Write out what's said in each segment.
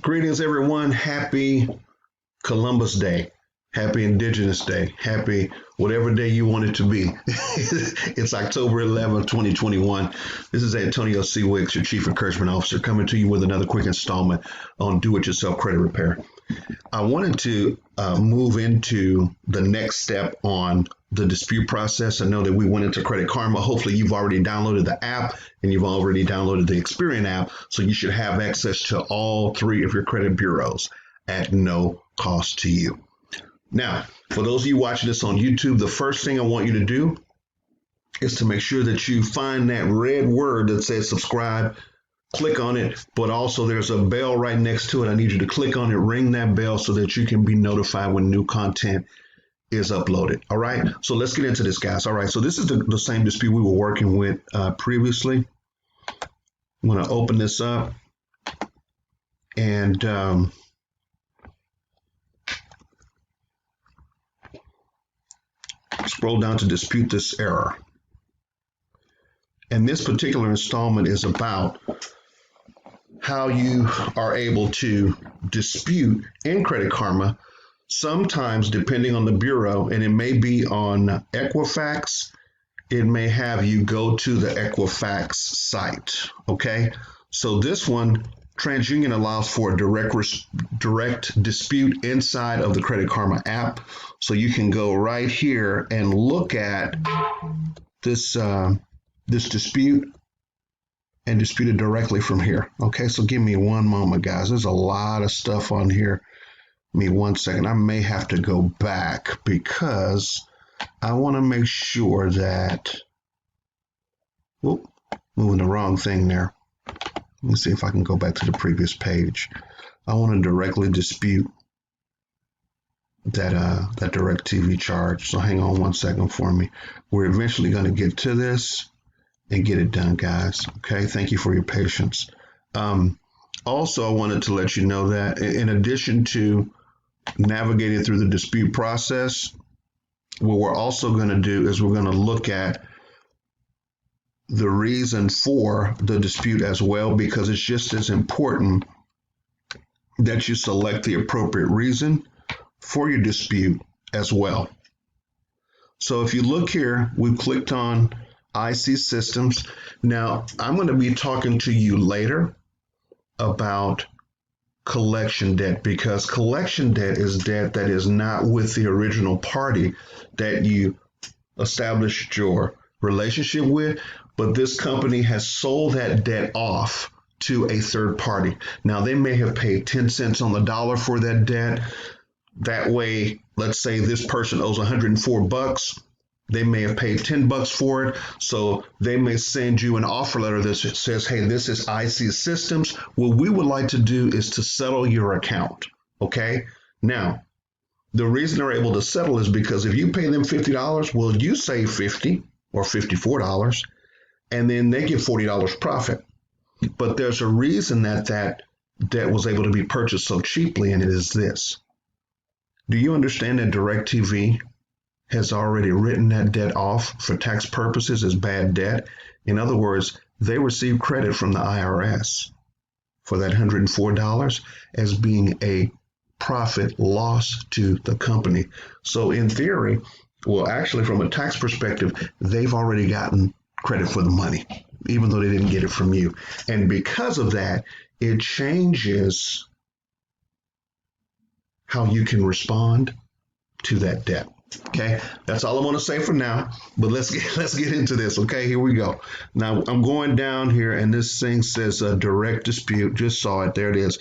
Greetings, everyone. Happy Columbus Day. Happy Indigenous Day. Happy whatever day you want it to be. It's October 11th, 2021. This is Antonio C. Wicks, your Chief Encouragement Officer, coming to you with another quick installment on Do-It-Yourself Credit Repair. I wanted to move into the next step on the dispute process. I know that we went into Credit Karma. Hopefully you've already downloaded the app and you've already downloaded the Experian app, so you should have access to all three of your credit bureaus at no cost to you. Now, for those of you watching this on YouTube, the first thing I want you to do is to make sure that you find that red word that says subscribe. Click on it, but also there's a bell right next to it. I need you to click on it, ring that bell so that you can be notified when new content is uploaded. All right, so let's get into this, guys. All right, so this is the same dispute we were working with previously. I'm going to open this up and scroll down to dispute this error. And this particular installment is about how you are able to dispute in Credit Karma, sometimes depending on the bureau, and it may be on Equifax, it may have you go to the Equifax site, okay? So this one, TransUnion allows for a direct dispute inside of the Credit Karma app. So you can go right here and look at this, this dispute and dispute it directly from here. Okay, so give me one moment, guys. There's a lot of stuff on here. Give me 1 second. I may have to go back because I want to make sure that, whoop, moving the wrong thing there. Let me see if I can go back to the previous page. I want to directly dispute that direct TV charge. So hang on 1 second for me. We're eventually going to get to this and get it done, guys. Okay, thank you for your patience. Also, I wanted to let you know that in addition to navigating through the dispute process, what we're also going to do is we're going to look at the reason for the dispute as well, because it's just as important that you select the appropriate reason for your dispute as well. So if you look here, we've clicked on IC Systems. Now, I'm going to be talking to you later about collection debt, because collection debt is debt that is not with the original party that you established your relationship with, but this company has sold that debt off to a third party. Now, they may have paid 10 cents on the dollar for that debt. That way, let's say this person owes 104 bucks. They may have paid $10 for it. So they may send you an offer letter that says, hey, this is IC Systems. What we would like to do is to settle your account. Okay. Now, the reason they're able to settle is because if you pay them $50, well, you save $50 or $54, and then they get $40 profit. But there's a reason that debt was able to be purchased so cheaply, and it is this. Do you understand that DirecTV has already written that debt off for tax purposes as bad debt? In other words, they receive credit from the IRS for that $104 as being a profit loss to the company. So in theory, well, actually from a tax perspective, they've already gotten credit for the money, even though they didn't get it from you. And because of that, it changes how you can respond to that debt. Okay, that's all I want to say for now, but let's get into this. Okay, here we go. Now I'm going down here and this thing says direct dispute. Just saw it. There it is.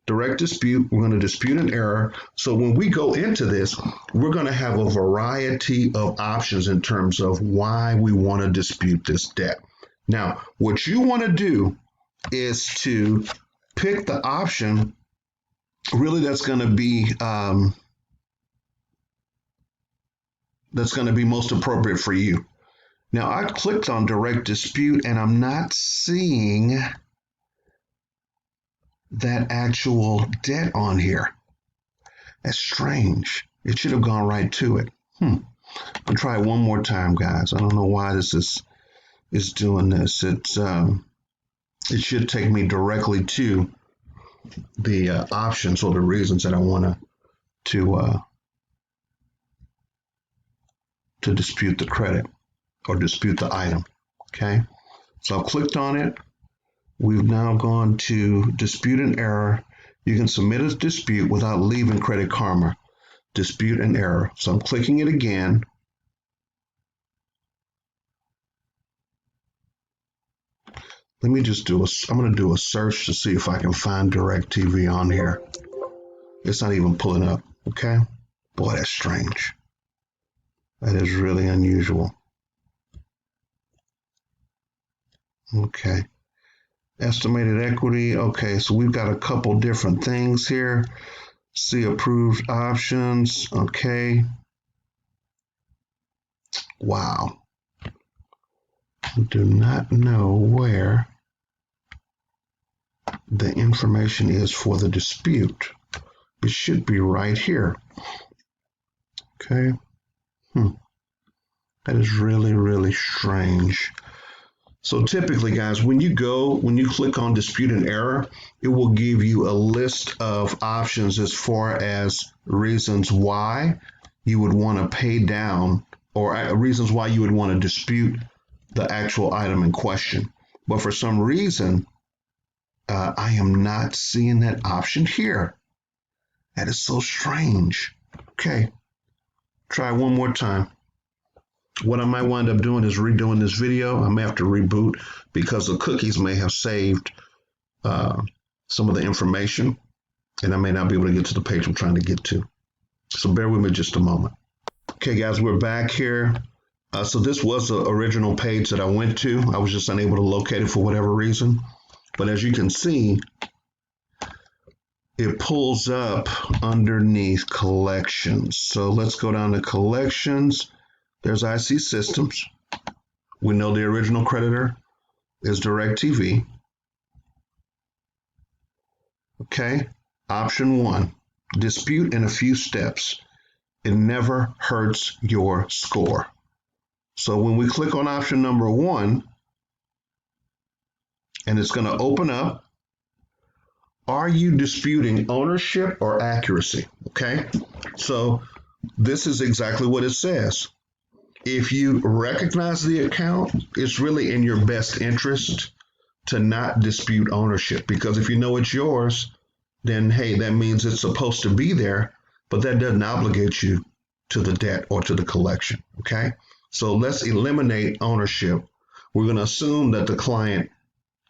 Direct dispute. We're going to dispute an error. So when we go into this, we're going to have a variety of options in terms of why we want to dispute this debt. Now, what you want to do is to pick the option really that's going to be most appropriate for you. Now, I clicked on direct dispute and I'm not seeing that actual debt on here. That's strange. It should have gone right to it. I'll try it one more time, guys. I don't know why this is doing this. It should take me directly to the options or the reasons that I want to dispute the credit or dispute the item. Okay, so I've clicked on it. We've now gone to dispute an error. You can submit a dispute without leaving Credit Karma. Dispute an error. So I'm clicking it again. Let me just I'm going to do a search to see if I can find DirecTV on here. It's not even pulling up. Okay. Boy, that's strange. That is really unusual. Okay. Estimated equity. Okay, so we've got a couple different things here. See approved options. Okay. Wow. I do not know where the information is for the dispute. It should be right here. Okay. That is really, really strange. So typically, guys, when you click on dispute an error, it will give you a list of options as far as reasons why you would want to pay down or reasons why you would want to dispute the actual item in question. But for some reason, I am not seeing that option here. That is so strange. Okay, try one more time. What I might wind up doing is redoing this video. I may have to reboot because the cookies may have saved some of the information, and I may not be able to get to the page I'm trying to get to. So bear with me just a moment. Okay, guys, we're back here. So this was the original page that I went to. I was just unable to locate it for whatever reason. But as you can see, it pulls up underneath collections. So let's go down to collections. There's IC Systems. We know the original creditor is DirecTV. Okay, option 1, dispute in a few steps. It never hurts your score. So when we click on option number 1, and it's going to open up, are you disputing ownership or accuracy? Okay, so this is exactly what it says. If you recognize the account, it's really in your best interest to not dispute ownership, because if you know it's yours, then hey, that means it's supposed to be there, but that doesn't obligate you to the debt or to the collection. Okay, so let's eliminate ownership. We're going to assume that the client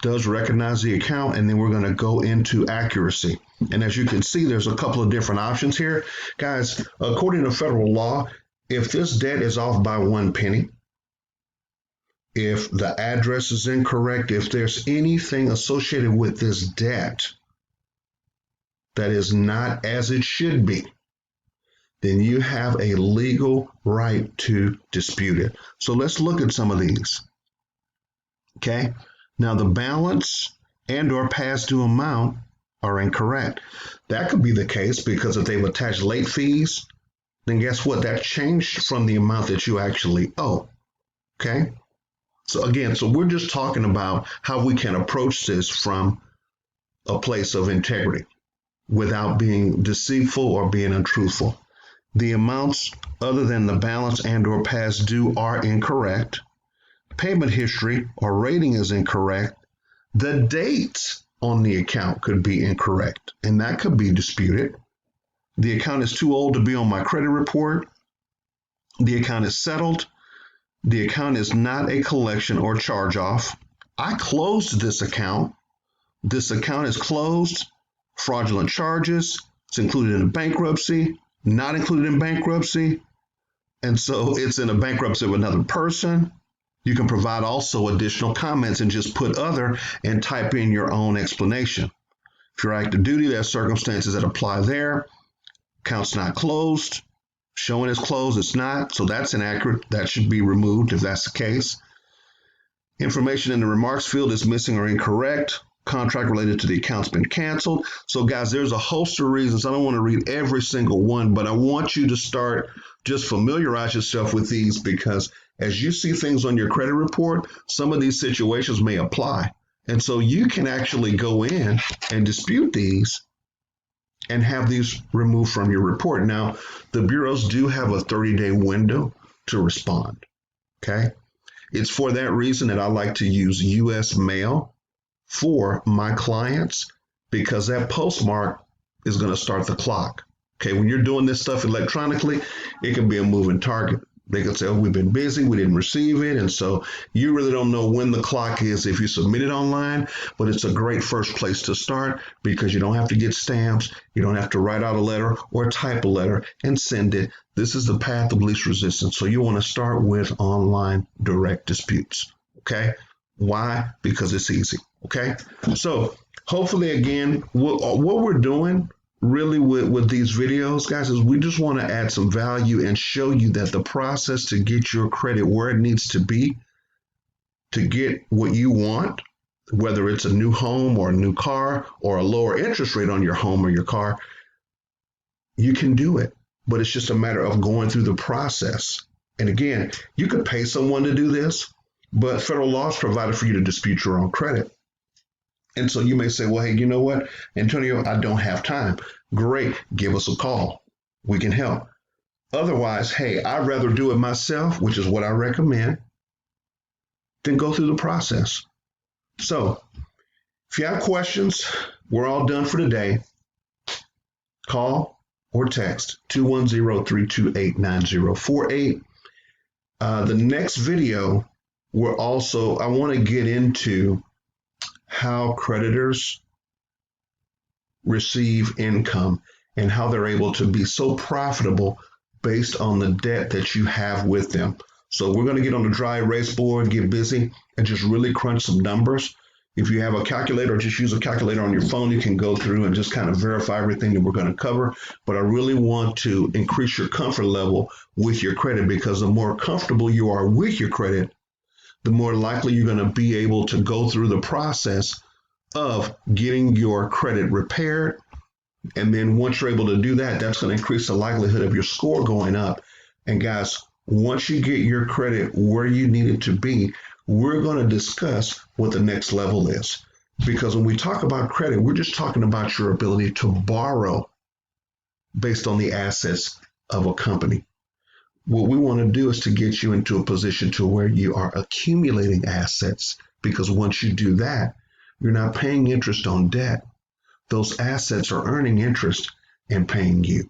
does recognize the account, and then we're going to go into accuracy. And as you can see, there's a couple of different options here. Guys, according to federal law, if this debt is off by 1 penny, if the address is incorrect, if there's anything associated with this debt that is not as it should be, then you have a legal right to dispute it. So let's look at some of these. Okay, now the balance and or past due amount are incorrect. That could be the case because if they've attached late fees, then guess what? That changed from the amount that you actually owe. Okay, so again, we're just talking about how we can approach this from a place of integrity without being deceitful or being untruthful. The amounts other than the balance and or past due are incorrect. Payment history or rating is incorrect. The dates on the account could be incorrect, and that could be disputed. The account is too old to be on my credit report. The account is settled. The account is not a collection or charge off. I closed this account. This account is closed. Fraudulent charges. It's included in a bankruptcy, not included in bankruptcy. And so it's in a bankruptcy of another person. You can provide also additional comments and just put other and type in your own explanation. If you're active duty, there's circumstances that apply there. Account's not closed. Showing it's closed, it's not. So that's inaccurate. That should be removed if that's the case. Information in the remarks field is missing or incorrect. Contract related to the account's been canceled. So guys, there's a host of reasons. I don't want to read every single one, but I want you to start just familiarize yourself with these, because as you see things on your credit report, some of these situations may apply. And so you can actually go in and dispute these and have these removed from your report. Now, the bureaus do have a 30-day window to respond. Okay. It's for that reason that I like to use US mail for my clients, because that postmark is going to start the clock. Okay. When you're doing this stuff electronically, it can be a moving target. They could say, oh, we've been busy, we didn't receive it. And so you really don't know when the clock is if you submit it online, but it's a great first place to start because you don't have to get stamps. You don't have to write out a letter or type a letter and send it. This is the path of least resistance. So you want to start with online direct disputes. Okay. Why? Because it's easy. Okay. So hopefully, again, what we're doing really with these videos, guys, is we just want to add some value and show you that the process to get your credit where it needs to be to get what you want, whether it's a new home or a new car or a lower interest rate on your home or your car, you can do it. But it's just a matter of going through the process. And again, you could pay someone to do this, but federal law is provided for you to dispute your own credit. And so you may say, well, hey, you know what, Antonio, I don't have time. Great. Give us a call. We can help. Otherwise, hey, I'd rather do it myself, which is what I recommend, than go through the process. So if you have questions, we're all done for today. Call or text 210-328-9048. The next video, I want to get into how creditors receive income and how they're able to be so profitable based on the debt that you have with them. So we're going to get on the dry erase board, get busy, and just really crunch some numbers. If you have a calculator, just use a calculator on your phone. You can go through and just kind of verify everything that we're going to cover. But I really want to increase your comfort level with your credit, because the more comfortable you are with your credit, the more likely you're going to be able to go through the process of getting your credit repaired. And then once you're able to do that, that's going to increase the likelihood of your score going up. And guys, once you get your credit where you need it to be, we're going to discuss what the next level is. Because when we talk about credit, we're just talking about your ability to borrow based on the assets of a company. What we want to do is to get you into a position to where you are accumulating assets, because once you do that, you're not paying interest on debt. Those assets are earning interest and paying you.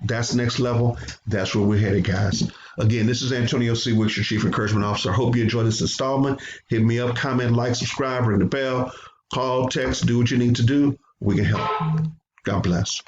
That's next level. That's where we're headed, guys. Again, this is Antonio C. Wicks, your Chief Encouragement Officer. Hope you enjoyed this installment. Hit me up, comment, like, subscribe, ring the bell, call, text, do what you need to do. We can help. God bless.